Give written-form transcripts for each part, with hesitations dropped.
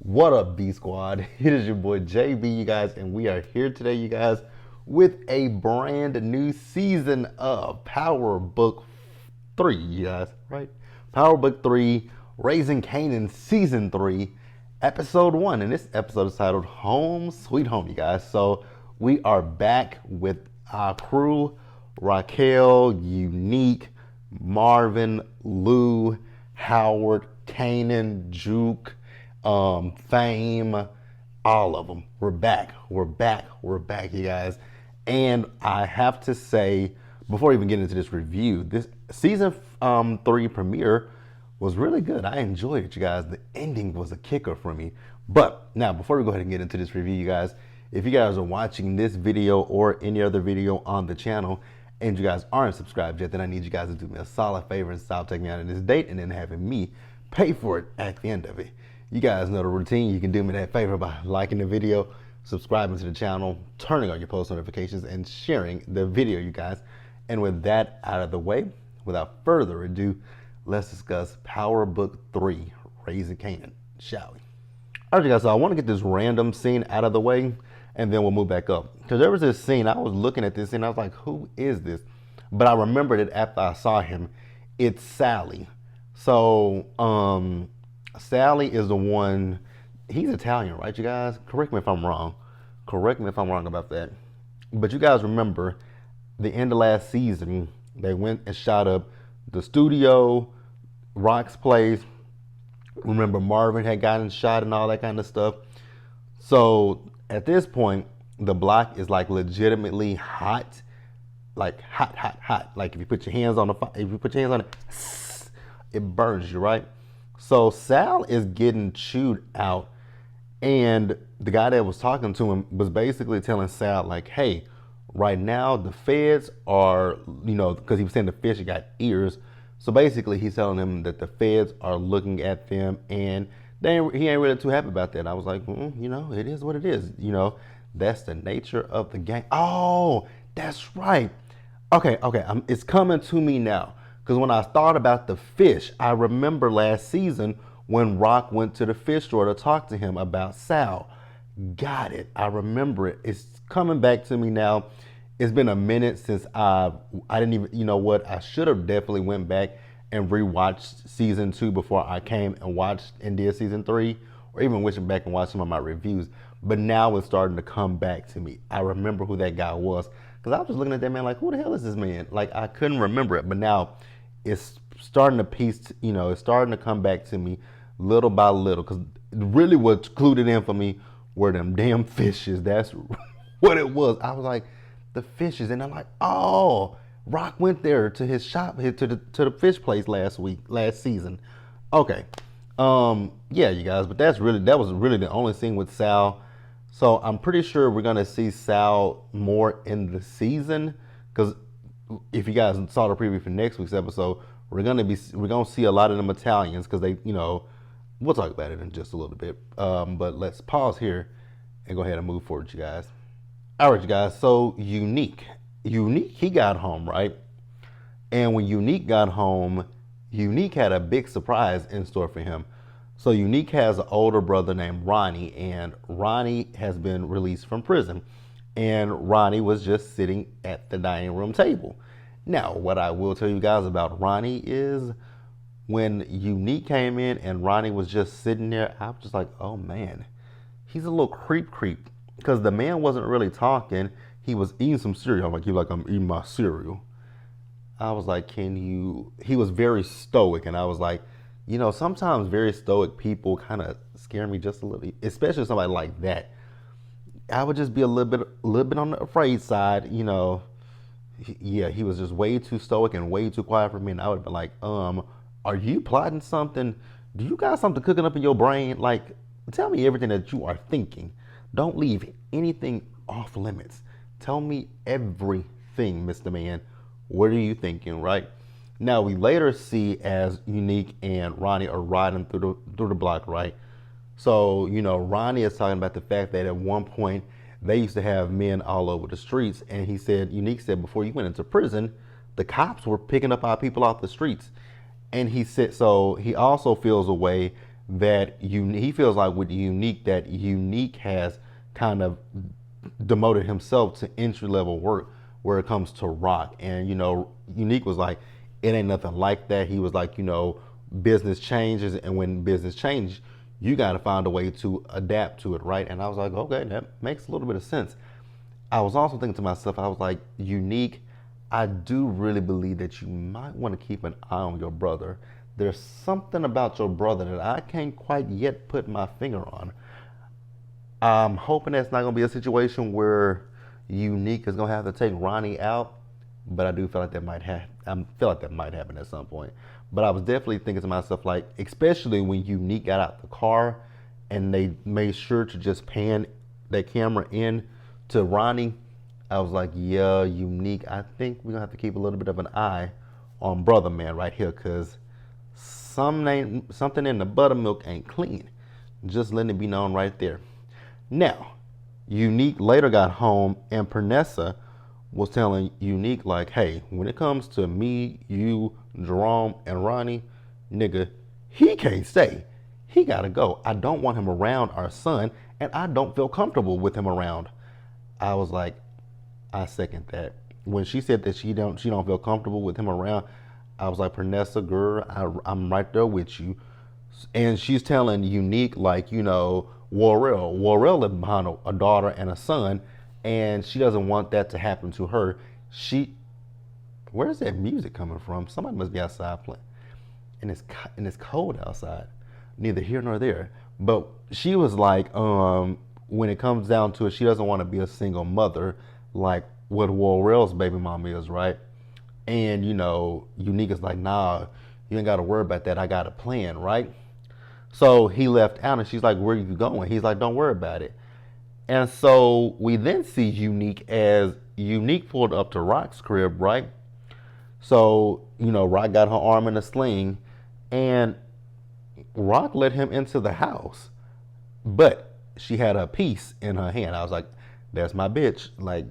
What up, B Squad? It is your boy JB, you guys, and we are here today, you guys, with a brand new season of Power Book 3, you guys, right? Power Book 3, Raising Kanan Season 3, Episode 1. And this episode is titled Home Sweet Home, you guys. So we are back with our crew: Raquel, Unique, Marvin, Lou, Howard, Kanan, Juke, Fame, all of them. We're back, you guys. And I have to say, before we even get into this review, this season 3 premiere was really good. I enjoyed it, you guys. The ending was a kicker for me. But now, before we go ahead and get into this review, you guys, if you guys are watching this video or any other video on the channel and you guys aren't subscribed yet, then I need you guys to do me a solid favor and stop taking me out on this date and then having me pay for it at the end of it. You guys know the routine. You can do me that favor by liking the video, subscribing to the channel, turning on your post notifications, and sharing the video, you guys. And with that out of the way, without further ado, let's discuss Power Book 3, Raising Kanan, shall we? All right, you guys, so I want to get this random scene out of the way, and then we'll move back up. Because there was this scene, I was looking at this scene, I was like, who is this? But I remembered it after I saw him. It's Sally. So, Sally is the one, he's Italian, right, you guys? Correct me if I'm wrong. Correct me if I'm wrong about that. But you guys remember the end of last season, they went and shot up the studio, Rock's place. Remember Marvin had gotten shot and all that kind of stuff. So at this point, the block is like legitimately hot. Like hot. Like if you put your hands on it, it burns you, right? So Sal is getting chewed out, and the guy that was talking to him was basically telling Sal, like, hey, right now the feds are, because he was saying the fish got ears. So basically he's telling him that the feds are looking at them, and he ain't really too happy about that. I was like, it is what it is. That's the nature of the game. Oh, that's right. Okay, it's coming to me now. Because when I thought about the fish, I remember last season when Rock went to the fish store to talk to him about Sal. Got it. I remember it. It's coming back to me now. It's been a minute since I didn't even, I should have definitely went back and rewatched season 2 before I came and watched and did season 3, or even went back and watched some of my reviews. But now it's starting to come back to me. I remember who that guy was. Because I was just looking at that man like, who the hell is this man? Like, I couldn't remember it. But now it's starting to it's starting to come back to me little by little. Because really what clued it in for me were them damn fishes. That's what it was. I was like, the fishes. And I'm like, oh, Rock went there to his shop, to the fish place last season. Okay. Yeah, you guys, but that was really the only scene with Sal. So I'm pretty sure we're gonna see Sal more in the season, because if you guys saw the preview for next week's episode, we're gonna see a lot of them Italians, because they, we'll talk about it in just a little bit. But let's pause here and go ahead and move forward, you guys. All right, you guys. So Unique, he got home, right? And when Unique got home, Unique had a big surprise in store for him. So Unique has an older brother named Ronnie, and Ronnie has been released from prison. And Ronnie was just sitting at the dining room table. Now, what I will tell you guys about Ronnie is when Unique came in and Ronnie was just sitting there, I was just like, oh man, he's a little creep. Because the man wasn't really talking. He was eating some cereal. I'm eating my cereal. I was like, he was very stoic, and I was like, sometimes very stoic people kind of scare me just a little, especially somebody like that. I would just be a little bit on the afraid side, Yeah, he was just way too stoic and way too quiet for me, and I would have been like, are you plotting something? Do you got something cooking up in your brain? Like, tell me everything that you are thinking. Don't leave anything off limits. Tell me everything, Mr. Man. What are you thinking, right? Now, we later see as Unique and Ronnie are riding through the block, right? So, Ronnie is talking about the fact that at one point they used to have men all over the streets. And Unique said, before you went into prison, the cops were picking up our people off the streets. And he said, so he also feels a way that he feels like with Unique that Unique has kind of demoted himself to entry level work where it comes to rock. And Unique was like, it ain't nothing like that. He was like, business changes, and when business changes, you got to find a way to adapt to it, right? And I was like, okay, that makes a little bit of sense. I was also thinking to myself, I was like, Unique, I do really believe that you might want to keep an eye on your brother. There's something about your brother that I can't quite yet put my finger on. I'm hoping that's not going to be a situation where Unique is going to have to take Ronnie out, but I do feel like that might happen at some point. But I was definitely thinking to myself, like, especially when Unique got out the car and they made sure to just pan that camera in to Ronnie, I was like, yeah, Unique, I think we're going to have to keep a little bit of an eye on Brother Man right here, because something in the buttermilk ain't clean. Just letting it be known right there. Now, Unique later got home and Pernessa was telling Unique, like, hey, when it comes to me, you, Jerome, and Ronnie, nigga, he can't stay. He gotta go. I don't want him around our son, and I don't feel comfortable with him around. I was like, I second that. When she said that she don't feel comfortable with him around, I was like, Pernessa, girl, I'm right there with you. And she's telling Unique, like, Warrell left behind a daughter and a son, and she doesn't want that to happen to her. Where's that music coming from? Somebody must be outside playing, and it's cold outside. Neither here nor there. But she was like, when it comes down to it, she doesn't want to be a single mother like what Warrell's baby mama is, right? And Unique is like, nah, you ain't got to worry about that. I got a plan, right? So he left out, and she's like, where are you going? He's like, don't worry about it. And so we then see Unique as Unique pulled up to Rock's crib, right? So, Rock got her arm in a sling, and Rock let him into the house. But she had a piece in her hand. I was like, that's my bitch. Like,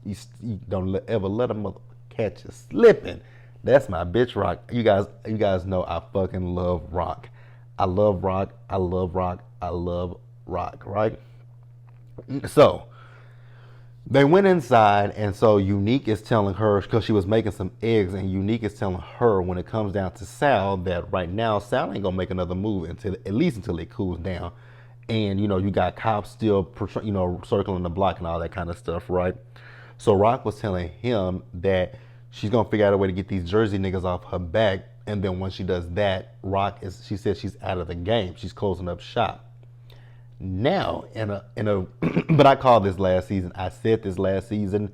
you don't ever let a mother catch you slipping. That's my bitch, Rock. You guys know I fucking love Rock. I love Rock. I love Rock. I love Rock, right? So they went inside, and so Unique is telling her, because she was making some eggs, and Unique is telling her, when it comes down to Sal, that right now Sal ain't gonna make another move at least until it cools down. And you got cops still circling the block and all that kind of stuff, right? So Rock was telling him that she's gonna figure out a way to get these Jersey niggas off her back, and then once she does that, she says she's out of the game. She's closing up shop. Now, but I called this last season. I said this last season,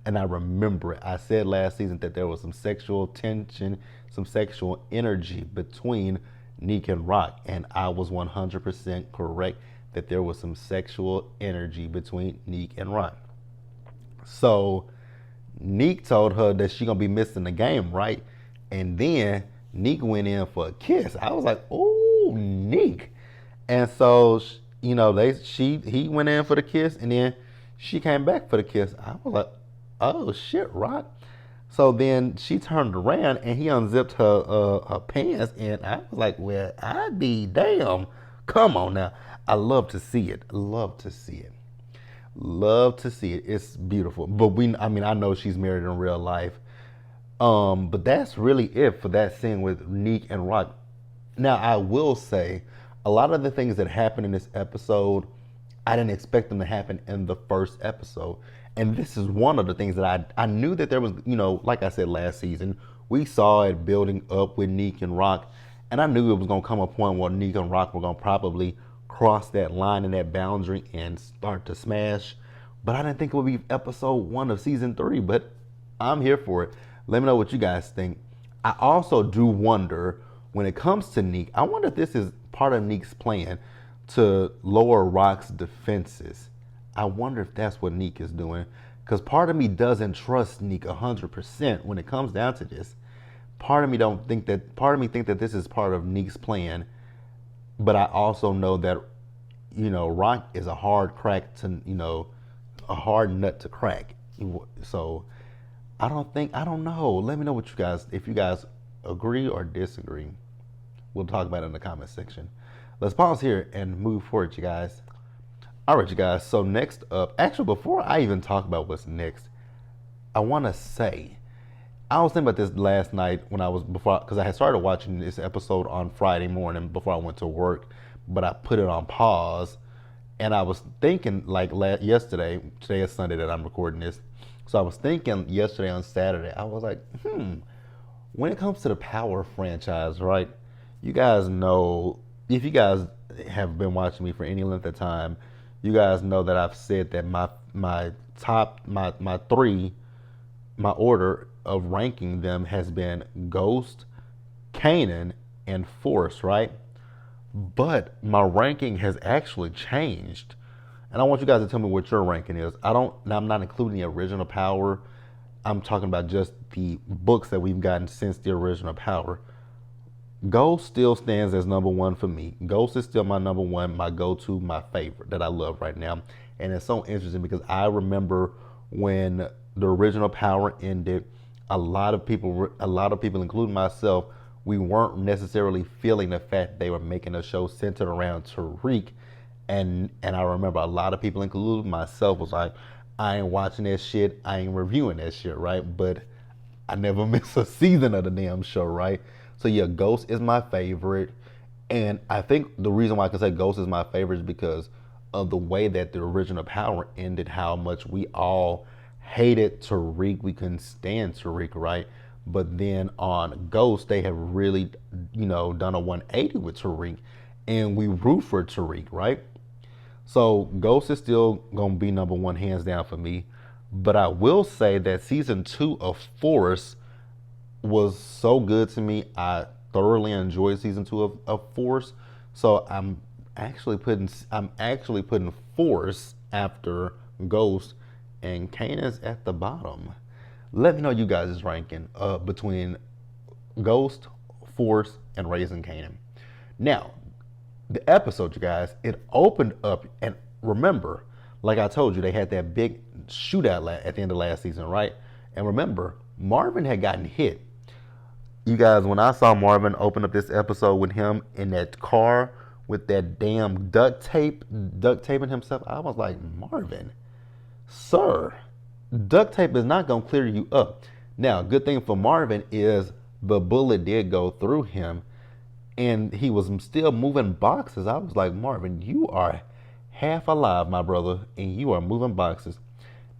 and I remember it. I said last season that there was some sexual tension, some sexual energy between Neek and Rock, and I was 100% correct that there was some sexual energy between Neek and Rock. So Neek told her that she gonna be missing the game, right? And then Neek went in for a kiss. I was like, "Oh, Neek!" And so he went in for the kiss, and then she came back for the kiss. I was like, "Oh shit, Rock!" So then she turned around and he unzipped her pants, and I was like, "Well, I be damn! Come on now, I love to see it. Love to see it. Love to see it. It's beautiful." But I know she's married in real life. But that's really it for that scene with Neek and Rock. Now, I will say, a lot of the things that happened in this episode, I didn't expect them to happen in the first episode. And this is one of the things that I knew that there was, like I said last season, we saw it building up with Neek and Rock. And I knew it was going to come a point where Neek and Rock were going to probably cross that line and that boundary and start to smash. But I didn't think it would be episode 1 of season 3. But I'm here for it. Let me know what you guys think. I also do wonder, when it comes to Neek, I wonder if this is part of Neek's plan to lower Rock's defenses. I wonder if that's what Neek is doing, because part of me doesn't trust Neek 100% when it comes down to this. Part of me think that this is part of Neek's plan, but I also know that Rock is a hard a hard nut to crack. So I don't know. Let me know if you guys agree or disagree. We'll talk about it in the comment section. let's pause here and move forward, you guys. All right, you guys. So next up, actually, before I even talk about what's next, I want to say I was thinking about this last night when I was before, because I had started watching this episode on Friday morning before I went to work, but I put it on pause, and I was thinking like yesterday. Today is Sunday that I'm recording this, so I was thinking yesterday on Saturday. I was like, when it comes to the Power franchise, right? You guys know, if you guys have been watching me for any length of time, you guys know that I've said that my top my three, my order of ranking them has been Ghost, Kanan, and Force, right? But my ranking has actually changed. And I want you guys to tell me what your ranking is. I'm not including the original Power. I'm talking about just the books that we've gotten since the original Power. Ghost still stands as number one for me. Ghost is still my number one, my go-to, my favorite that I love right now. And it's so interesting because I remember when the original Power ended, a lot of people, including myself, we weren't necessarily feeling the fact they were making a show centered around Tariq. And I remember a lot of people, including myself, was like, I ain't watching that shit, I ain't reviewing that shit, right? But I never miss a season of the damn show, right? So yeah, Ghost is my favorite. And I think the reason why I can say Ghost is my favorite is because of the way that the original Power ended, how much we all hated Tariq. We couldn't stand Tariq, right? But then on Ghost, they have really, done a 180 with Tariq. And we root for Tariq, right? So Ghost is still going to be number one, hands down for me. But I will say that season 2 of Force was so good to me. I thoroughly enjoyed season 2 of Force. So I'm actually putting Force after Ghost, and Kanan's at the bottom. Let me know you guys' ranking between Ghost, Force, and Raising Kanan. Now, the episode, you guys, it opened up, and remember, like I told you, they had that big shootout at the end of last season, right? And remember, Marvin had gotten hit. You guys, when I saw Marvin open up this episode with him in that car with that damn duct taping himself, I was like, Marvin, sir, duct tape is not going to clear you up. Now, good thing for Marvin is the bullet did go through him, and he was still moving boxes. I was like, Marvin, you are half alive, my brother, and you are moving boxes.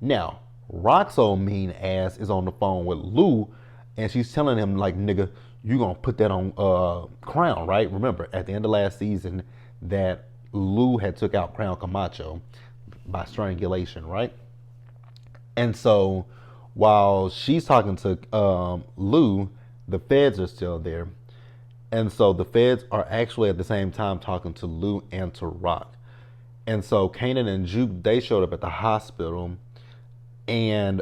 Now, Rock's old mean ass is on the phone with Lou, and she's telling him, like, nigga, you gonna put that on Crown, right? Remember, at the end of last season, that Lou had took out Crown Camacho by strangulation, right? And so, while she's talking to Lou, the feds are still there. And so the feds are actually at the same time talking to Lou and to Rock. And so Kanan and Juke, they showed up at the hospital. And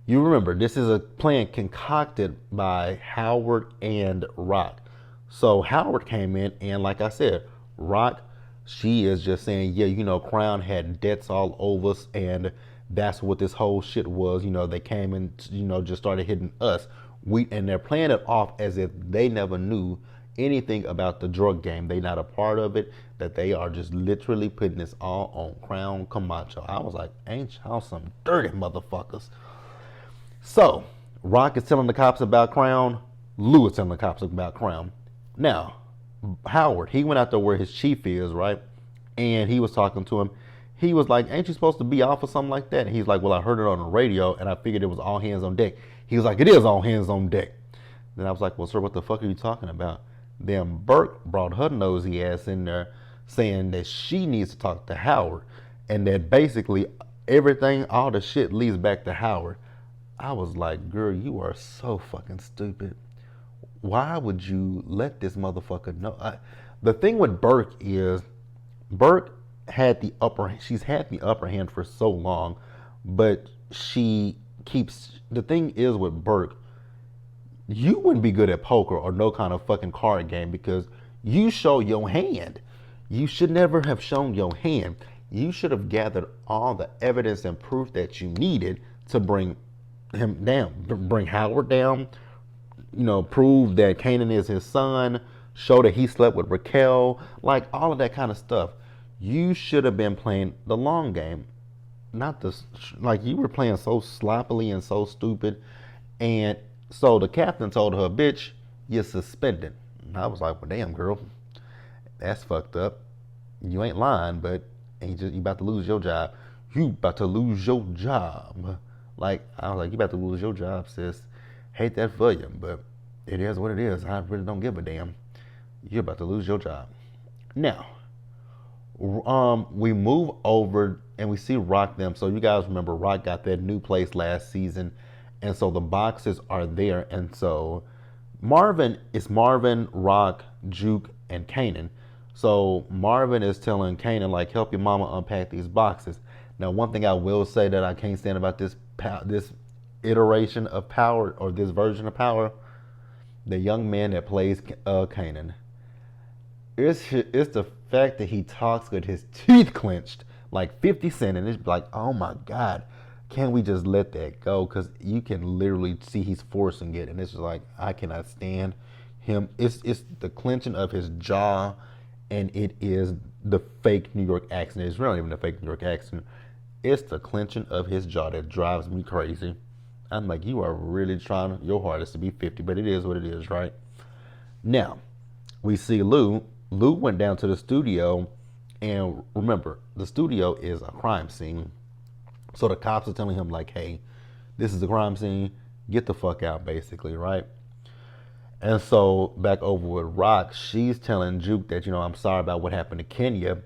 you remember, this is a plan concocted by Howard and Rock. So Howard came in, and like I said, Rock, she is just saying, yeah, Crown had debts all over us, and that's what this whole shit was. They came and, just started hitting us. And they're playing it off as if they never knew anything about the drug game. They're not a part of it, that they are just literally putting this all on Crown Camacho. I was like, ain't y'all some dirty motherfuckers? So, Rock is telling the cops about Crown. Lou is telling the cops about Crown. Now, Howard, he went out there where his chief is, right? And he was talking to him. He was like, ain't you supposed to be off or something like that? And he's like, well, I heard it on the radio, and I figured it was all hands on deck. He was like, it is all hands on deck. Then I was like, well, sir, what the fuck are you talking about? Then Burke brought her nosy ass in there saying that she needs to talk to Howard, and that basically everything, all the shit leads back to Howard. I was like, girl, you are so fucking stupid. Why would you let this motherfucker know? The thing with Burke is, Burke had the she's had the upper hand for so long, but she keeps, the thing is with Burke, you wouldn't be good at poker or no kind of fucking card game because you show your hand. You should never have shown your hand. You should have gathered all the evidence and proof that you needed to bring him down, to bring Howard down, prove that Kanan is his son, show that he slept with Raquel, like all of that kind of stuff. You should have been playing the long game, not this. Like you were playing so sloppily and so stupid, and so the captain told her, "Bitch, you're suspended." And I was like, "Well, damn, girl, that's fucked up. You ain't lying, but you about to lose your job. You about to lose your job." Like I was like, "You about to lose your job, sis. Hate that for you, but it is what it is. I really don't give a damn. You're about to lose your job." Now, we move over and we see Rock them. So you guys remember Rock got that new place last season, and so the boxes are there. And so Marvin, Rock, Juke, and Kanan. So Marvin is telling Kanan like, help your mama unpack these boxes. Now, one thing I will say that I can't stand about this iteration of Power, or this version of Power, the young man that plays Kanan. It's the fact that he talks with his teeth clenched like 50 Cent, and it's like, oh my God, can't we just let that go? Because you can literally see he's forcing it, and it's just like, I cannot stand him. It's the clenching of his jaw, and it is the fake New York accent. It's not even the fake New York accent. It's the clenching of his jaw that drives me crazy. I'm like, you are really trying your hardest to be 50, but it is what it is, right? Now, we see Lou. Lou went down to the studio, and remember, the studio is a crime scene. So the cops are telling him, like, hey, this is a crime scene. Get the fuck out, basically, right? And so back over with Rock, she's telling Juke that, I'm sorry about what happened to Kenya.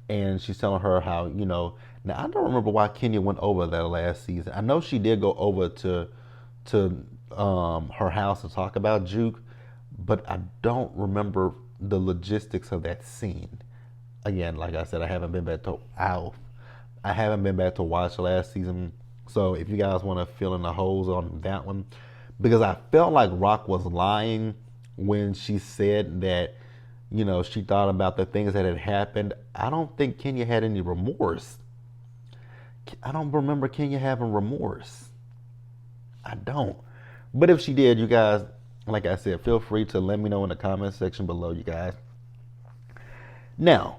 And she's telling her how, now I don't remember why Kenya went over that last season. I know she did go over to her house to talk about Juke, but I don't remember the logistics of that scene. Again, like I said, I haven't been back to watch last season. So if you guys want to fill in the holes on that one, because I felt like Rock was lying when she said that, she thought about the things that had happened. I don't think Kenya had any remorse. I don't remember Kenya having remorse. I don't. But if she did, you guys, like I said, feel free to let me know in the comment section below, you guys. Now,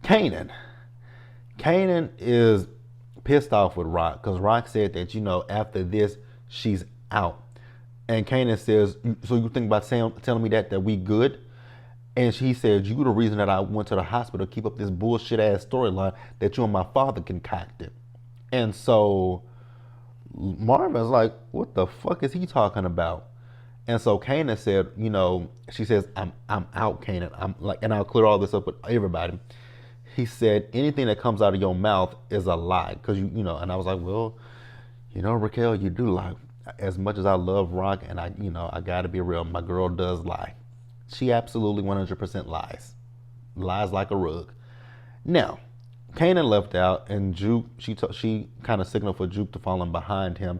Kanan. Kanan is pissed off with Rock because Rock said that, after this, she's out. And Kanan says, so you think about telling me that we good? And he said, you the reason that I went to the hospital to keep up this bullshit ass storyline that you and my father concocted. And so Marvin's like, what the fuck is he talking about? And so Kanan said, she says, I'm out, Kanan. I'm like, and I'll clear all this up with everybody. He said, anything that comes out of your mouth is a lie. Because, and I was like, well, Raquel, you do lie. As much as I love Rock, and I got to be real, my girl does lie. She absolutely 100% lies. Lies like a rug. Now, Kanan left out, and Juke, she kind of signaled for Juke to fall in behind him.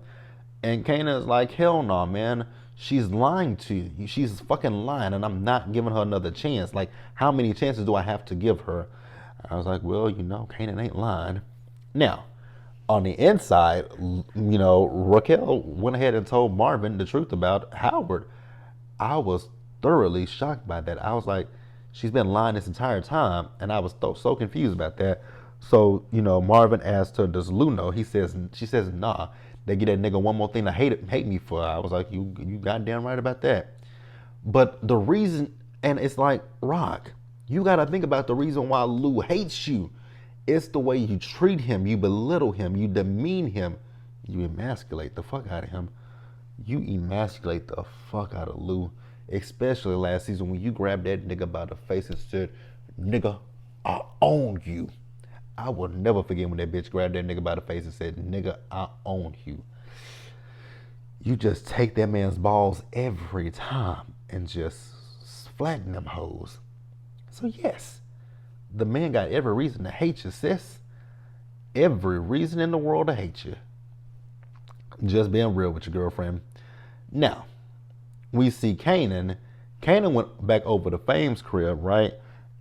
And Kanan's like, hell no, man. She's lying to you. She's fucking lying, and I'm not giving her another chance. Like, how many chances do I have to give her? I was like, well, Kanan ain't lying. Now, on the inside, Raquel went ahead and told Marvin the truth about Howard. I was thoroughly shocked by that. I was like, she's been lying this entire time, and I was so confused about that. So, Marvin asked her, does Lou know? She says, nah. They get that nigga one more thing to hate me for. I was like, you goddamn right about that. But the reason, and it's like, Rock, you got to think about the reason why Lou hates you. It's the way you treat him, you belittle him, you demean him, you emasculate the fuck out of him. You emasculate the fuck out of Lou, especially last season when you grabbed that nigga by the face and said, nigga, I own you. I will never forget when that bitch grabbed that nigga by the face and said, nigga, I own you. You just take that man's balls every time and just flatten them hoes. So yes, the man got every reason to hate you, sis. Every reason in the world to hate you. Just being real with your girlfriend. Now, we see Kanan. Kanan went back over to Fame's crib, right?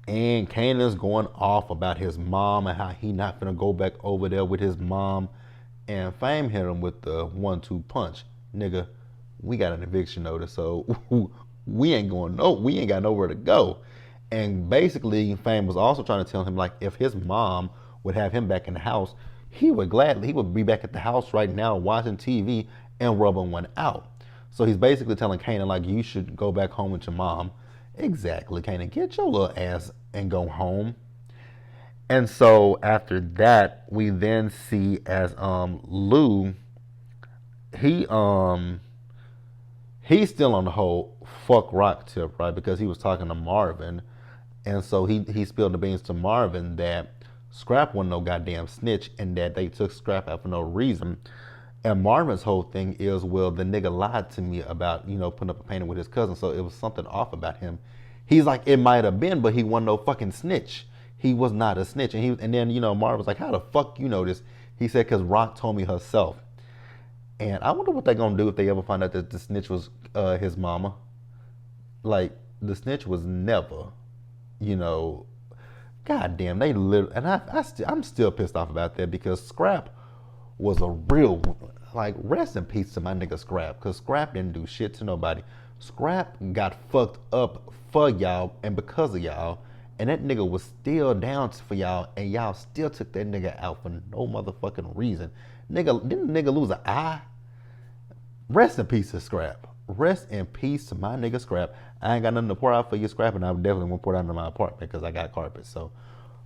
And Kanan's going off about his mom and how he not gonna go back over there with his mom. And Fame hit him with the 1-2 punch. Nigga, we got an eviction notice, so we ain't going no, we ain't got nowhere to go. And basically, Fame was also trying to tell him like if his mom would have him back in the house, he would be back at the house right now watching TV and rubbing one out. So he's basically telling Kanan like you should go back home with your mom. Exactly, Kanan, get your little ass and go home. And so after that, we then see as Lou, he he's still on the whole fuck Rock tip, right? Because he was talking to Marvin, and so he spilled the beans to Marvin that Scrap wasn't no goddamn snitch, and that they took Scrap out for no reason. And Marvin's whole thing is, well, the nigga lied to me about putting up a painting with his cousin, so it was something off about him. He's like, it might have been, but he wasn't no fucking snitch. He was not a snitch, and then Marvin's like, how the fuck you know this? He said, cause Rock told me herself. And I wonder what they're gonna do if they ever find out that the snitch was his mama. Like the snitch was never, you know, goddamn. They literally, and I'm still pissed off about that because Scrap was a real, like, rest in peace to my nigga Scrap, because Scrap didn't do shit to nobody. Scrap got fucked up for y'all and because of y'all, and that nigga was still down for y'all, and y'all still took that nigga out for no motherfucking reason. Didn't the nigga lose an eye? Rest in peace to Scrap. Rest in peace to my nigga Scrap. I ain't got nothing to pour out for you, Scrap, and I definitely won't pour it out into my apartment because I got carpet. So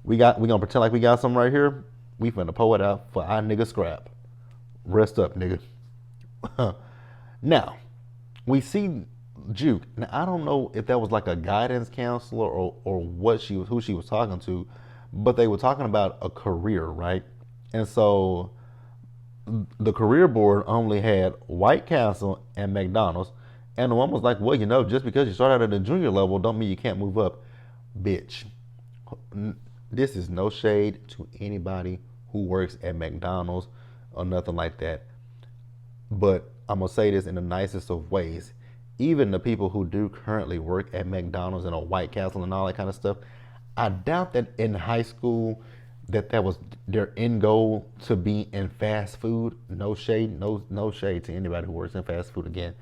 we gonna pretend like we got something right here. We finna pour it out for our nigga Scrap. Rest up, nigga. Now, we see Juke. Now, I don't know if that was like a guidance counselor or who she was talking to, but they were talking about a career, right? And so the career board only had White Castle and McDonald's, and the one was like, well, just because you start out at the junior level don't mean you can't move up. Bitch, this is no shade to anybody who works at McDonald's or nothing like that, but I'm gonna say this in the nicest of ways. Even the people who do currently work at McDonald's and a White Castle and all that kind of stuff, I doubt that in high school that was their end goal to be in fast food. No shade, no shade to anybody who works in fast food. Again,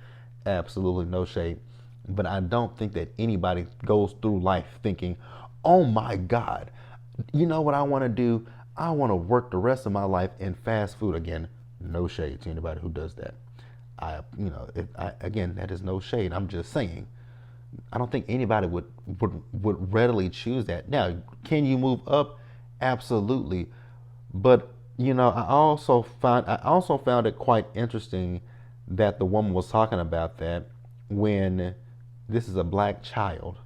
absolutely no shade. But I don't think that anybody goes through life thinking, oh my God, you know what I want to do? I want to work the rest of my life in fast food. Again, no shade to anybody who does that. Again, that is no shade. I'm just saying, I don't think anybody would readily choose that. Now, can you move up? Absolutely. But I also found it quite interesting that the woman was talking about that when this is a black child.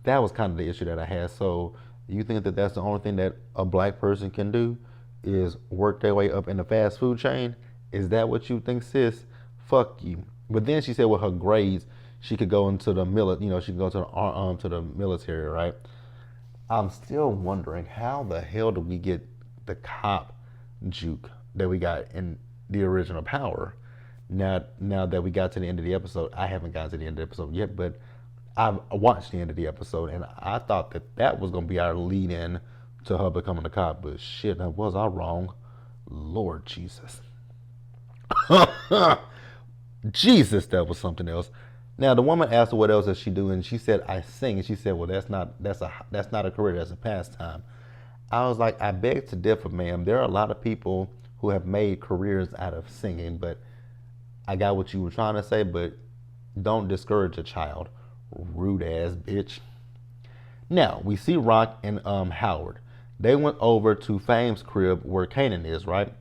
That was kind of the issue that I had. So you think that that's the only thing that a black person can do is work their way up in the fast food chain? Is that what you think, sis? Fuck you. But then she said with her grades, she could go into the she could go to the military, right? I'm still wondering how the hell did we get the cop Juke that we got in the original Power? Now that we got to the end of the episode, I haven't gotten to the end of the episode yet, but I've watched the end of the episode, and I thought that was gonna be our lead-in to her becoming a cop. But shit, was I wrong? Lord Jesus, Jesus, that was something else. Now the woman asked her what else does she do, and she said, I sing. And she said, well, that's not a career, that's a pastime. I was like, I beg to differ, ma'am. There are a lot of people who have made careers out of singing, but I got what you were trying to say, but don't discourage a child. Rude ass bitch. Now we see Rock and Howard. They went over to Fame's crib where Kanan is, right?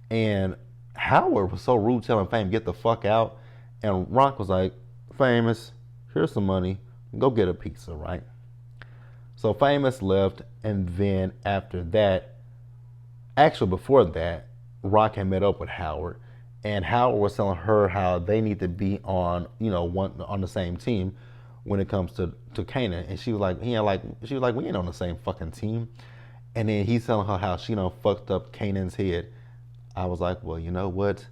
And Howard was so rude, telling Fame, get the fuck out. And Rock was like, Famous, here's some money, go get a pizza, right? So Famous left, and then after that, actually before that, Rock had met up with Howard, and Howard was telling her how they need to be on, on the same team when it comes to Kanan. And she was like, we ain't on the same fucking team. And then he's telling her how she fucked up Kanan's head. I was like, well, you know what,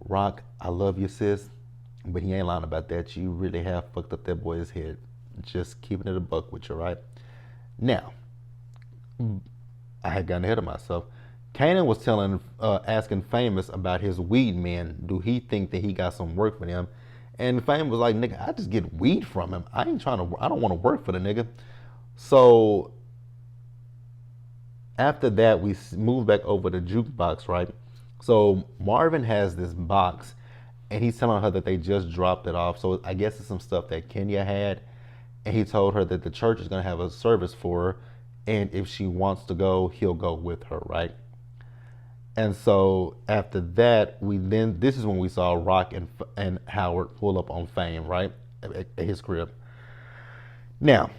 Rock, I love you, sis. But he ain't lying about that. You really have fucked up that boy's head. Just keeping it a buck with you, right? Now, I had gotten ahead of myself. Kanan was asking Famous about his weed men. Do he think that he got some work for them? And Fame was like, nigga, I just get weed from him. I don't want to work for the nigga. So after that, we moved back over to Jukebox, right? So Marvin has this box, and he's telling her that they just dropped it off. So I guess it's some stuff that Kenya had, and he told her that the church is gonna have a service for her, and if she wants to go, he'll go with her, right? And so after that, this is when we saw Rock and Howard pull up on Fame, right, at his crib. Now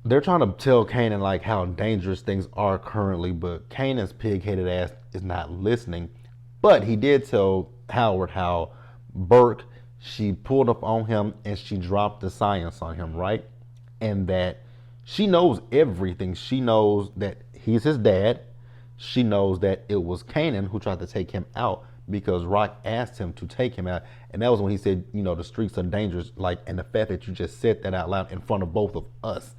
they're trying to tell Kanan like how dangerous things are currently, but Kanan's pig-headed ass is not listening. But he did tell Howard how Burke, she pulled up on him and she dropped the science on him, right? And that she knows everything. She knows that he's his dad. She knows that it was Kanan who tried to take him out because Rock asked him to take him out. And that was when he said, the streets are dangerous, like, and the fact that you just said that out loud in front of both of us.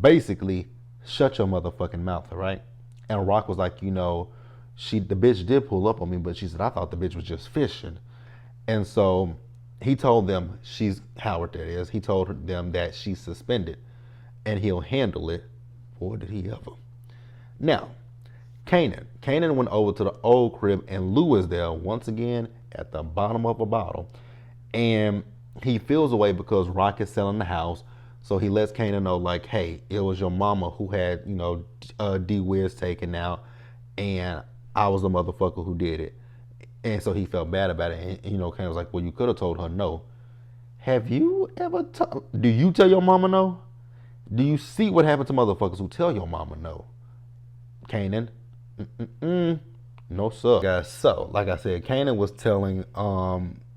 Basically, shut your motherfucking mouth, right? And Rock was like, the bitch did pull up on me, but she said, I thought the bitch was just fishing. And so he told them, Howard that is, he told them that she's suspended and he'll handle it. Boy, did he ever. Now, Kanan went over to the old crib and Lou is there once again at the bottom of a bottle. And he feels away because Rock is selling the house. So he lets Kanan know, like, hey, it was your mama who had, D-Wiz taken out, and I was the motherfucker who did it. And so he felt bad about it. And Kanan was like, well, you could have told her no. Have you ever do you tell your mama no? Do you see what happened to motherfuckers who tell your mama no? Kanan? No, sir. Guys, so, like I said, Kanan was telling,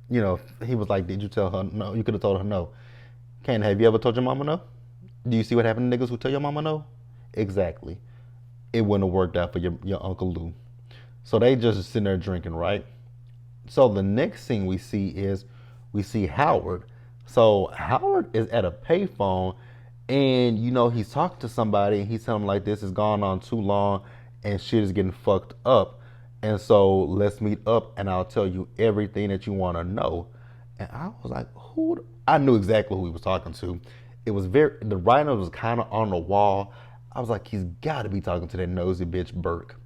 he was like, did you tell her no? You could have told her no. Kanan, have you ever told your mama no? Do you see what happened to niggas who tell your mama no? Exactly. It wouldn't have worked out for your Uncle Lou. So they just sitting there drinking, right? So the next thing we see Howard. So Howard is at a payphone and, he's talking to somebody and he's telling him like this has gone on too long and shit is getting fucked up. And so let's meet up and I'll tell you everything that you want to know. And I was like, I knew exactly who he was talking to. It was the writing was kind of on the wall. I was like, he's got to be talking to that nosy bitch Burke.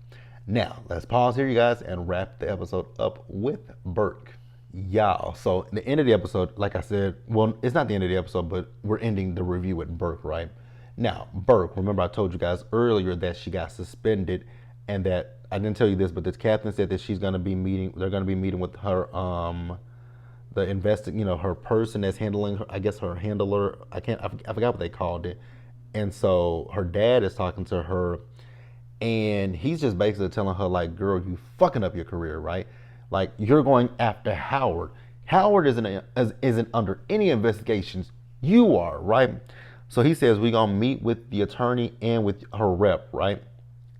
Now, let's pause here, you guys, and wrap the episode up with Burke. Y'all, so the end of the episode, like I said, well, it's not the end of the episode, but we're ending the review with Burke, right? Now, Burke, remember I told you guys earlier that she got suspended and that, I didn't tell you this, but the captain said that they're going to be meeting with her, her person that's handling her, I guess her handler, I forgot what they called it. And so her dad is talking to her and he's just basically telling her like, girl, you fucking up your career, right? Like you're going after Howard. Howard isn't under any investigations. You are, right? So he says we're gonna meet with the attorney and with her rep, right?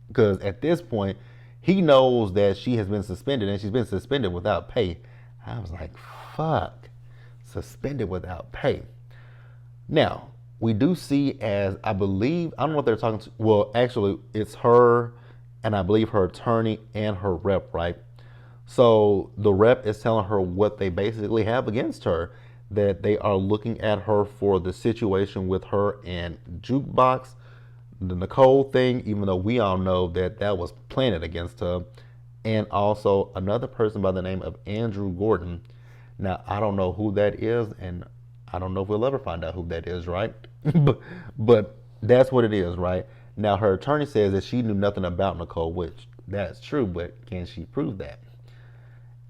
Because at this point, he knows that she has been suspended and she's been suspended without pay. I was like, fuck, suspended without pay. Now, we do see I don't know if they're talking to, well, actually, it's her and I believe her attorney and her rep, right? So the rep is telling her what they basically have against her, that they are looking at her for the situation with her and Jukebox, the Nicole thing, even though we all know that was planted against her, and also another person by the name of Andrew Gordon. Now, I don't know who that is, and I don't know if we'll ever find out who that is, right? but that's what it is, right? Now, her attorney says that she knew nothing about Nicole, which that's true, but can she prove that?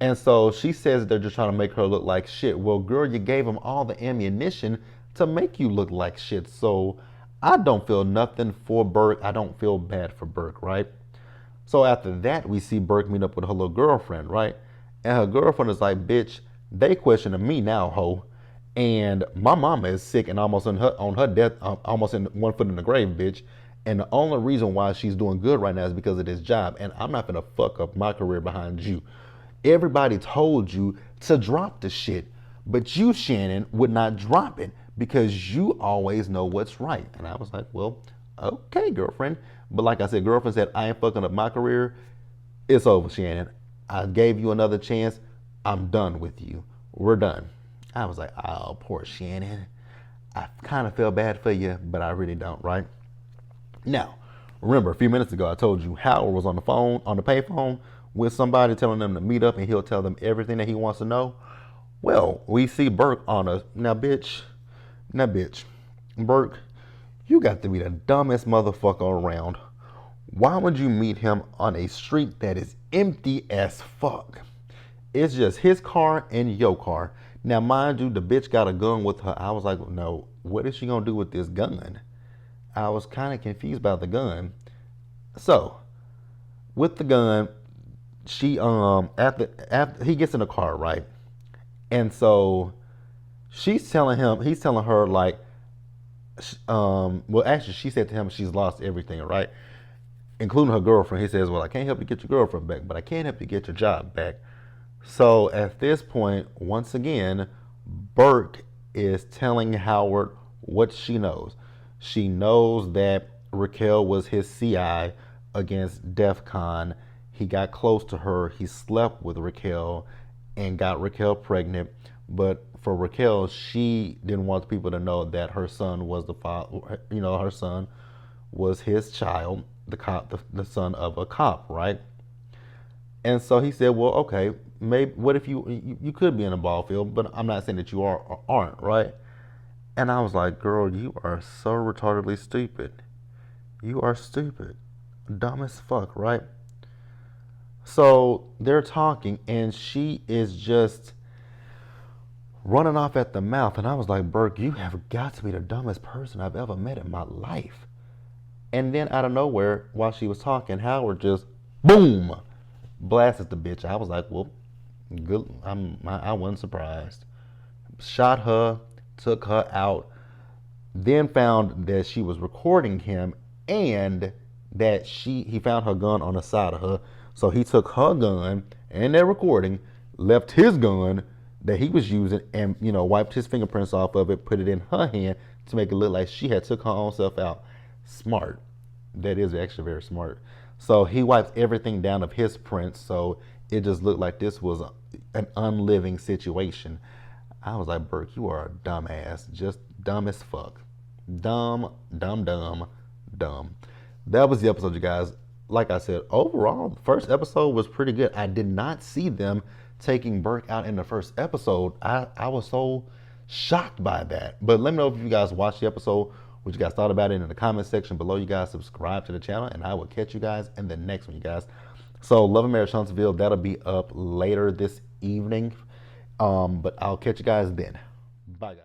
And so she says that they're just trying to make her look like shit. Well, girl, you gave them all the ammunition to make you look like shit. So I don't feel nothing for Burke. I don't feel bad for Burke, right? So after that, we see Burke meet up with her little girlfriend, right? And her girlfriend is like, bitch, they questioning me now, ho. And my mama is sick and almost on her death, almost in one foot in the grave, bitch. And the only reason why she's doing good right now is because of this job. And I'm not gonna fuck up my career behind you. Everybody told you to drop the shit, but you, Shannon, would not drop it because you always know what's right. And I was like, well, okay, girlfriend. But like I said, girlfriend said, I ain't fucking up my career. It's over, Shannon. I gave you another chance. I'm done with you. We're done. I was like, oh, poor Shannon. I kind of feel bad for you, but I really don't, right? Now, remember a few minutes ago I told you Howard was on the phone, on the payphone with somebody telling them to meet up and he'll tell them everything that he wants to know. Well, we see Burke on a now bitch, Burke, you got to be the dumbest motherfucker around. Why would you meet him on a street that is empty as fuck? It's just his car and your car. Now, mind you, the bitch got a gun with her. I was like, no, what is she gonna do with this gun? I was kind of confused about the gun. So, with the gun, she after he gets in the car, right? And so he's telling her like, well, actually, she said to him she's lost everything, right? Including her girlfriend. He says, well, I can't help you get your girlfriend back, but I can help you get your job back. So at this point, once again, Burke is telling Howard what she knows. She knows that Raquel was his CI against DEF CON. He got close to her. He slept with Raquel and got Raquel pregnant. But for Raquel, she didn't want people to know that her son was the father. You know, her son was his child, the cop, the son of a cop, right? And so he said, well, okay, maybe what if you could be in a ball field, but I'm not saying that you are or aren't, right? And I was like, girl, you are so retardedly stupid. You are stupid. Dumb as fuck, right? So they're talking and she is just running off at the mouth. And I was like, Burke, you have got to be the dumbest person I've ever met in my life. And then out of nowhere, while she was talking, Howard just, boom, blasted the bitch. I was like, well, good. I wasn't surprised. Shot her, took her out, then found that she was recording him and that he found her gun on the side of her. So he took her gun and that recording, left his gun that he was using and, wiped his fingerprints off of it, put it in her hand to make it look like she had took her own self out. Smart. That is actually very smart. So he wipes everything down of his prints, so it just looked like this was an unliving situation. I was like, Burke, you are a dumbass. Just dumb as fuck. Dumb, dumb, dumb, dumb. That was the episode, you guys. Like I said, overall, the first episode was pretty good. I did not see them taking Burke out in the first episode. I was so shocked by that. But let me know if you guys watched the episode, what you guys thought about it in the comment section below. You guys subscribe to the channel, and I will catch you guys in the next one, you guys. So, Love and Marriage Huntsville, that'll be up later this evening. But I'll catch you guys then. Bye, guys.